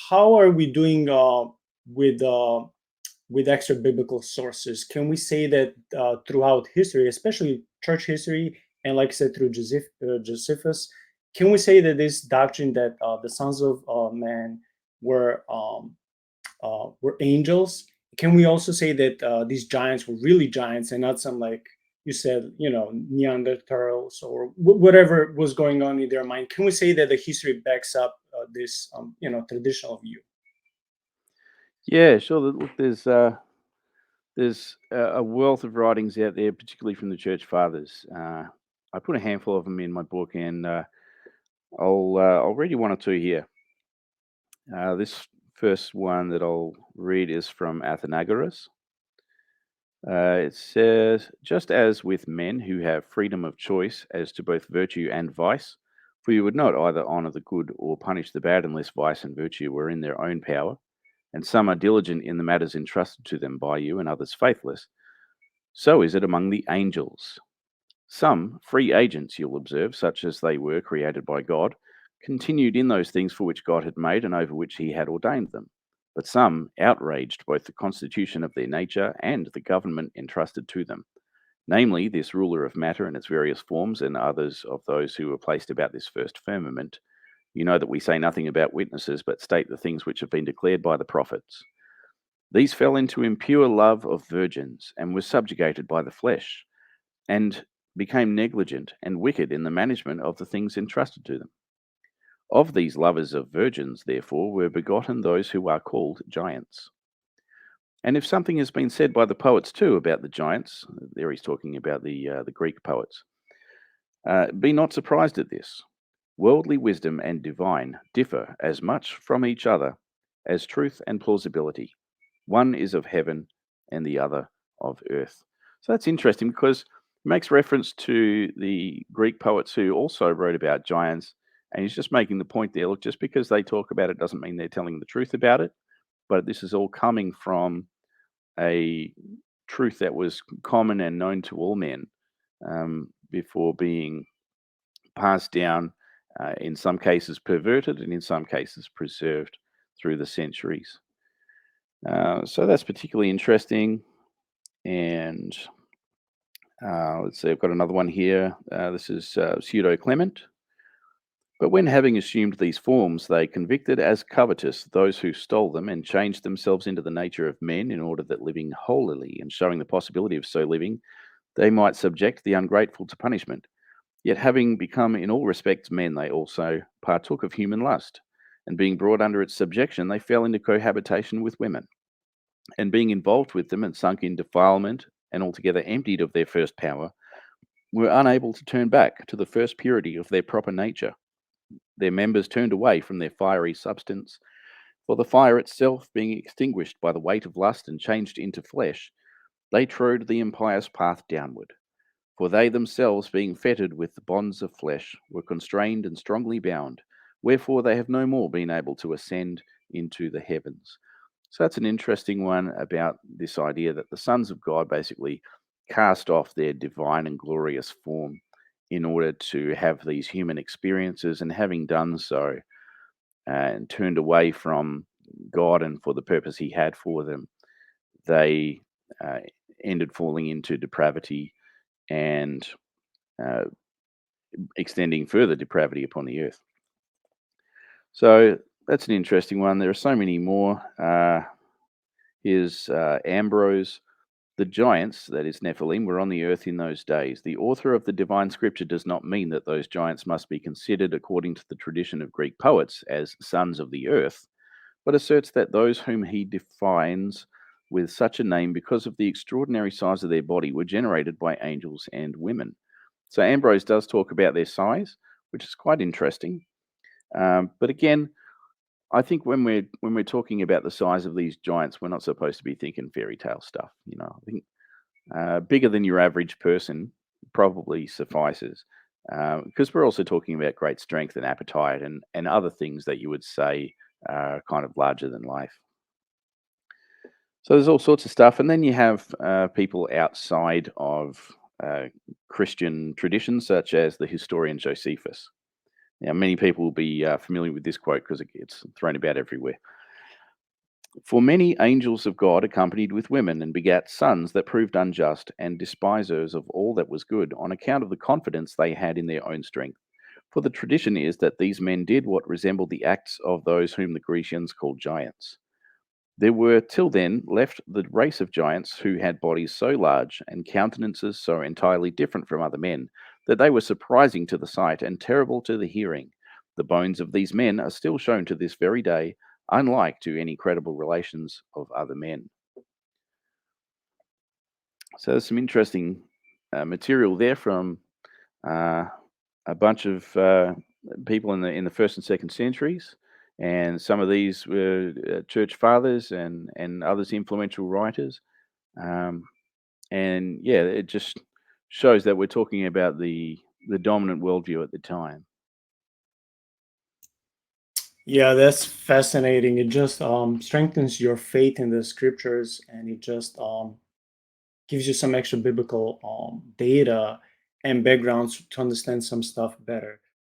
how are we doing with with extra biblical sources? Can we say that throughout history, especially church history, and like I said, through Josephus, can we say that this doctrine that the sons of man were angels? Can we also say that these giants were really giants and not some, like you said, Neanderthals or whatever was going on in their mind? Can we say that the history backs up this, traditional view? Yeah, sure. Look, there's a wealth of writings out there, particularly from the church fathers. I put a handful of them in my book, and I'll read you one or two here. This first one that I'll read is from Athenagoras. It says, "Just as with men who have freedom of choice as to both virtue and vice, for you would not either honor the good or punish the bad unless vice and virtue were in their own power, and some are diligent in the matters entrusted to them by you, and others faithless. So is it among the angels. Some, free agents, you'll observe, such as they were created by God, continued in those things for which God had made and over which he had ordained them. But some outraged both the constitution of their nature and the government entrusted to them, namely this ruler of matter in its various forms, and others of those who were placed about this first firmament. You know that we say nothing about witnesses, but state the things which have been declared by the prophets. These fell into impure love of virgins, and were subjugated by the flesh, and became negligent and wicked in the management of the things entrusted to them. Of these lovers of virgins, therefore, were begotten those who are called giants. And if something has been said by the poets too about the giants, there he's talking about the Greek poets, be not surprised at this. Worldly wisdom and divine differ as much from each other as truth and plausibility. One is of heaven and the other of earth." So that's interesting because it makes reference to the Greek poets who also wrote about giants. And he's just making the point there, look, just because they talk about it doesn't mean they're telling the truth about it. But this is all coming from a truth that was common and known to all men before being passed down, in some cases perverted, and in some cases preserved through the centuries. So that's particularly interesting. And let's see, I've got another one here. This is Pseudo Clement. "But when having assumed these forms, they convicted as covetous those who stole them, and changed themselves into the nature of men, in order that living holily, and showing the possibility of so living, they might subject the ungrateful to punishment. Yet having become in all respects men, they also partook of human lust, and being brought under its subjection, they fell into cohabitation with women, and being involved with them and sunk in defilement, and altogether emptied of their first power, were unable to turn back to the first purity of their proper nature. Their members turned away from their fiery substance, for the fire itself being extinguished by the weight of lust and changed into flesh, they trode the impious path downward. For they themselves, being fettered with the bonds of flesh, were constrained and strongly bound, wherefore they have no more been able to ascend into the heavens." So that's an interesting one about this idea that the sons of God basically cast off their divine and glorious form in order to have these human experiences, and having done so, and turned away from God and for the purpose He had for them, they uh, ended falling into depravity and uh, extending further depravity upon the earth. So that's an interesting one. There are so many more. Here's Ambrose. "The giants, that is Nephilim, were on the earth in those days. The author of the divine scripture does not mean that those giants must be considered, according to the tradition of Greek poets, as sons of the earth, but asserts that those whom he defines with such a name because of the extraordinary size of their body were generated by angels and women." So Ambrose does talk about their size, which is quite interesting. But again, I think when we're talking about the size of these giants, we're not supposed to be thinking fairy tale stuff. I think bigger than your average person probably suffices, because we're also talking about great strength and appetite, and other things that you would say are kind of larger than life. So there's all sorts of stuff, and then you have people outside of Christian traditions, such as the historian Josephus. Now, many people will be familiar with this quote because it gets thrown about everywhere. For many angels of God accompanied with women and begat sons that proved unjust and despisers of all that was good on account of the confidence they had in their own strength. For the tradition is that these men did what resembled the acts of those whom the Grecians called giants. There were till then left the race of giants who had bodies so large and countenances so entirely different from other men that they were surprising to the sight and terrible to the hearing. The bones of these men are still shown to this very day, unlike to any credible relations of other men. So there's some interesting material there from uh, a bunch of people in the first and second centuries, and some of these were church fathers and others influential writers. Um, and yeah, it just shows that we're talking about the dominant worldview at the time. Yeah, that's fascinating. It just strengthens your faith in the scriptures, and it just gives you some extra biblical data and backgrounds to understand some stuff better.